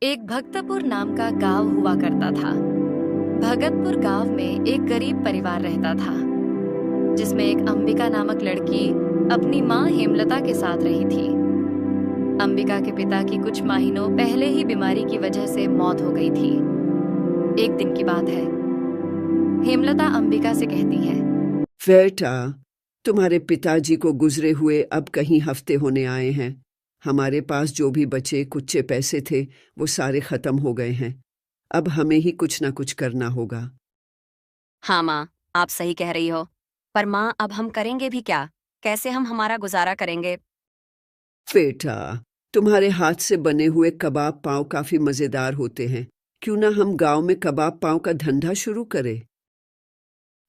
एक भक्तपुर नाम का गांव हुआ करता था। भगतपुर गांव में एक गरीब परिवार रहता था, जिसमें एक अंबिका नामक लड़की अपनी माँ हेमलता के साथ रही थी। अंबिका के पिता की कुछ महीनों पहले ही बीमारी की वजह से मौत हो गई थी। एक दिन की बात है, हेमलता अंबिका से कहती है, बेटा, तुम्हारे पिताजी को गुजरे हुए अब कहीं हफ्ते होने आए हैं। हमारे पास जो भी बचे कुच्चे पैसे थे वो सारे खत्म हो गए हैं। अब हमें ही कुछ ना कुछ करना होगा। हाँ माँ, आप सही कह रही हो। पर माँ, अब हम करेंगे भी क्या? कैसे हम हमारा गुजारा करेंगे? बेटा, तुम्हारे हाथ से बने हुए कबाब पाव काफी मजेदार होते हैं। क्यों ना हम गांव में कबाब पाव का धंधा शुरू करें।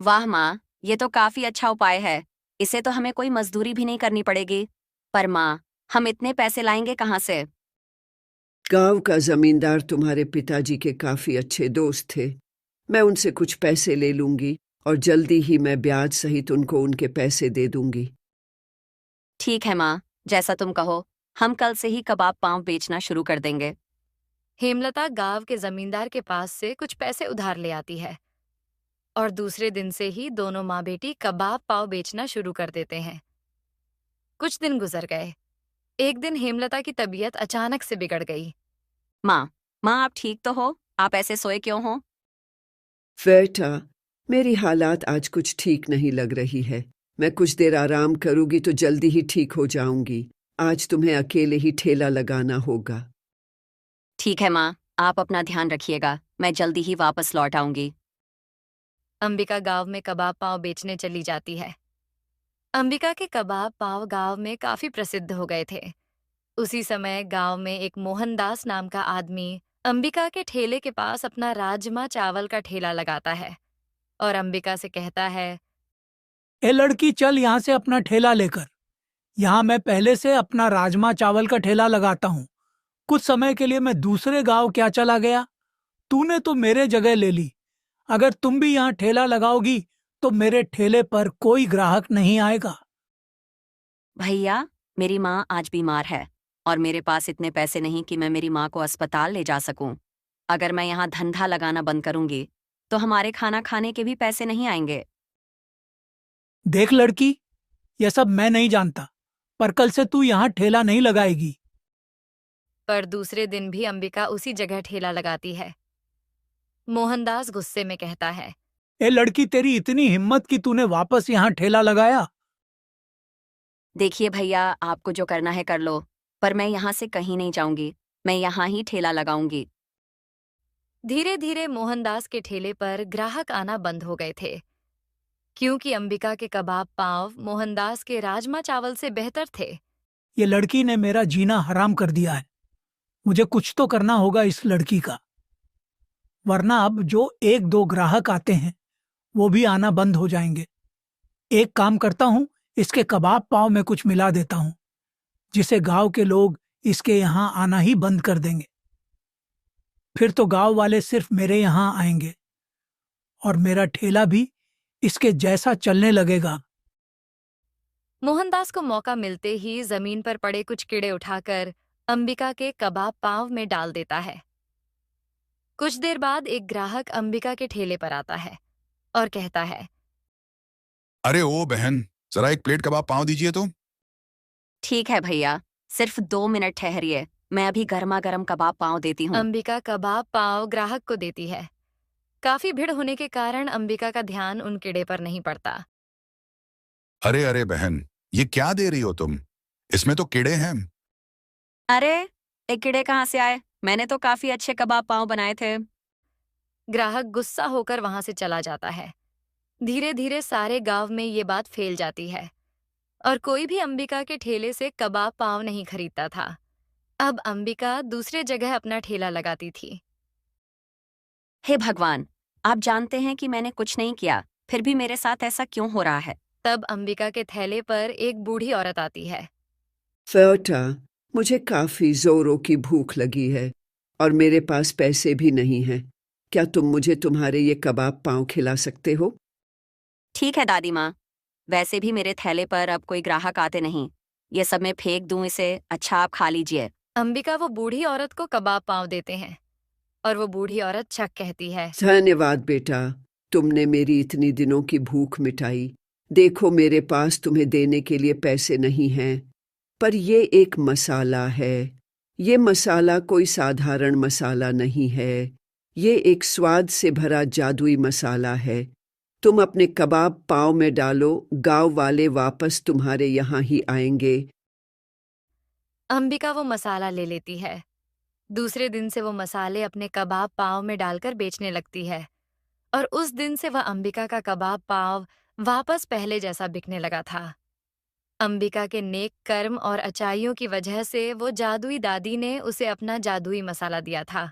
वाह माँ, ये तो काफी अच्छा उपाय है। इसे तो हमें कोई मजदूरी भी नहीं करनी पड़ेगी। पर माँ, हम इतने पैसे लाएंगे कहाँ से? गांव का जमींदार तुम्हारे पिताजी के काफी अच्छे दोस्त थे। मैं उनसे कुछ पैसे ले लूंगी और जल्दी ही मैं ब्याज सहित उनको उनके पैसे दे दूंगी। ठीक है माँ, जैसा तुम कहो। हम कल से ही कबाब पाव बेचना शुरू कर देंगे। हेमलता गांव के जमींदार के पास से कुछ पैसे उधार ले आती है और दूसरे दिन से ही दोनों माँ बेटी कबाब पाव बेचना शुरू कर देते हैं। कुछ दिन गुजर गए। एक दिन हेमलता की तबीयत अचानक से बिगड़ गई। माँ, माँ आप ठीक तो हो? आप ऐसे सोए क्यों हो? बेटा, मेरी हालात आज कुछ ठीक नहीं लग रही है। मैं कुछ देर आराम करूंगी तो जल्दी ही ठीक हो जाऊंगी। आज तुम्हें अकेले ही ठेला लगाना होगा। ठीक है माँ, आप अपना ध्यान रखिएगा। मैं जल्दी ही वापस लौट आऊंगी। अंबिका गांव में कबाब पाव बेचने चली जाती है। अंबिका के कबाब पाव गांव में काफी प्रसिद्ध हो गए थे। उसी समय गांव में एक मोहनदास नाम का आदमी अंबिका के ठेले के पास अपना राजमा चावल का ठेला लगाता है और अंबिका से कहता है, ए लड़की, चल यहाँ से अपना ठेला लेकर। यहाँ मैं पहले से अपना राजमा चावल का ठेला लगाता हूँ। कुछ समय के लिए मैं दूसरे गांव क्या चला गया। तूने तो मेरे जगह ले ली। अगर तुम भी यहाँ ठेला लगाओगी तो मेरे ठेले पर कोई ग्राहक नहीं आएगा। भैया, मेरी माँ आज बीमार है और मेरे पास इतने पैसे नहीं कि मैं मेरी माँ को अस्पताल ले जा सकूं। अगर मैं यहाँ धंधा लगाना बंद करूंगी तो हमारे खाना खाने के भी पैसे नहीं आएंगे। देख लड़की, यह सब मैं नहीं जानता, पर कल से तू यहाँ ठेला नहीं लगाएगी। पर दूसरे दिन भी अंबिका उसी जगह ठेला लगाती है। मोहनदास गुस्से में कहता है, ए लड़की, तेरी इतनी हिम्मत कि तूने वापस यहाँ ठेला लगाया। देखिए भैया, आपको जो करना है कर लो, पर मैं यहाँ से कहीं नहीं जाऊंगी। मैं यहाँ ही ठेला लगाऊंगी। धीरे धीरे मोहनदास के ठेले पर ग्राहक आना बंद हो गए थे, क्योंकि अंबिका के कबाब पाव मोहनदास के राजमा चावल से बेहतर थे। ये लड़की ने मेरा जीना हराम कर दिया है। मुझे कुछ तो करना होगा इस लड़की का, वरना अब जो एक दो ग्राहक आते हैं वो भी आना बंद हो जाएंगे। एक काम करता हूँ, इसके कबाब पाव में कुछ मिला देता हूँ, जिसे गांव के लोग इसके यहाँ आना ही बंद कर देंगे। फिर तो गांव वाले सिर्फ मेरे यहाँ आएंगे और मेरा ठेला भी इसके जैसा चलने लगेगा। मोहनदास को मौका मिलते ही जमीन पर पड़े कुछ कीड़े उठाकर अंबिका के कबाब पाव में डाल देता है। कुछ देर बाद एक ग्राहक अंबिका के ठेले पर आता है और कहता है, अरे ओ बहन, जरा एक प्लेट कबाब पाव दीजिए तो। ठीक है भैया, सिर्फ 2 मिनट ठहरिए, मैं अभी गर्मा गर्म कबाब पाव देती हूँ। अंबिका कबाब पाव ग्राहक को देती है। काफी भीड़ होने के कारण अंबिका का ध्यान उन कीड़े पर नहीं पड़ता। अरे अरे बहन, ये क्या दे रही हो तुम? इसमें तो कीड़े हैं। अरे, एक कीड़े कहाँ से आए? मैंने तो काफी अच्छे कबाब पाव बनाए थे। ग्राहक गुस्सा होकर वहां से चला जाता है। धीरे धीरे सारे गांव में ये बात फैल जाती है और कोई भी अंबिका के ठेले से कबाब पाव नहीं खरीदता था। अब अंबिका दूसरे जगह अपना ठेला लगाती थी। हे भगवान, आप जानते हैं कि मैंने कुछ नहीं किया, फिर भी मेरे साथ ऐसा क्यों हो रहा है? तब अंबिका के थैले पर एक बूढ़ी औरत आती है। बेटा, मुझे काफी जोरों की भूख लगी है और मेरे पास पैसे भी नहीं हैं। क्या तुम मुझे तुम्हारे ये कबाब पाव खिला सकते हो? ठीक है दादी माँ, वैसे भी मेरे थैले पर अब कोई ग्राहक आते नहीं। ये सब मैं फेंक दूं इसे, अच्छा आप खा लीजिए। अंबिका वो बूढ़ी औरत को कबाब पाव देते हैं और वो बूढ़ी औरत छक कहती है, धन्यवाद बेटा, तुमने मेरी इतनी दिनों की भूख मिटाई। देखो मेरे पास तुम्हें देने के लिए पैसे नहीं हैं, पर ये एक मसाला है। ये मसाला कोई साधारण मसाला नहीं है। ये एक स्वाद से भरा जादुई मसाला है। तुम अपने कबाब पाव में डालो, गांव वाले वापस तुम्हारे यहाँ ही आएंगे। अंबिका वो मसाला ले लेती है। दूसरे दिन से वो मसाले अपने कबाब पाव में डालकर बेचने लगती है और उस दिन से वह अंबिका का कबाब पाव वापस पहले जैसा बिकने लगा था। अंबिका के नेक कर्म और अच्छाइयों की वजह से वो जादुई दादी ने उसे अपना जादुई मसाला दिया था।